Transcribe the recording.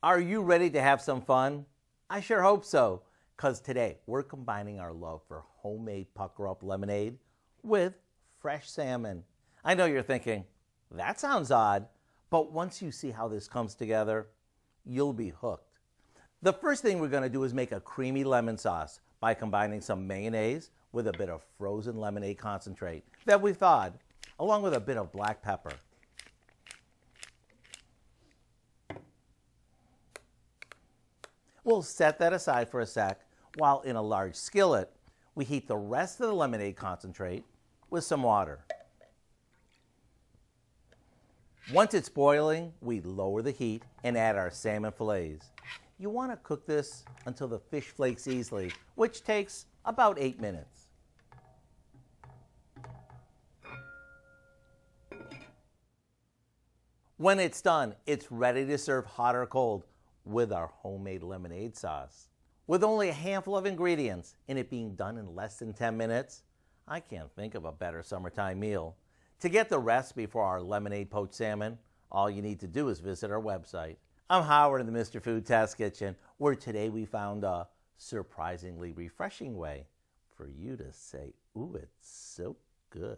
Are you ready to have some fun? I sure hope so, because today we're combining our love for homemade pucker-up lemonade with fresh salmon. I know you're thinking, that sounds odd, but once you see how this comes together, you'll be hooked. The first thing we're going to do is make a creamy lemon sauce by combining some mayonnaise with a bit of frozen lemonade concentrate that we thawed, along with a bit of black pepper. We'll set that aside for a sec while in a large skillet, we heat the rest of the lemonade concentrate with some water. Once it's boiling, we lower the heat and add our salmon fillets. You want to cook this until the fish flakes easily, which takes about 8 minutes. When it's done, it's ready to serve hot or cold with our homemade lemonade sauce. With only a handful of ingredients and it being done in less than 10 minutes, I can't think of a better summertime meal. To get the recipe for our lemonade poached salmon, all you need to do is visit our website. I'm Howard in the Mr. Food Test Kitchen, where today we found a surprisingly refreshing way for you to say, ooh, it's so good.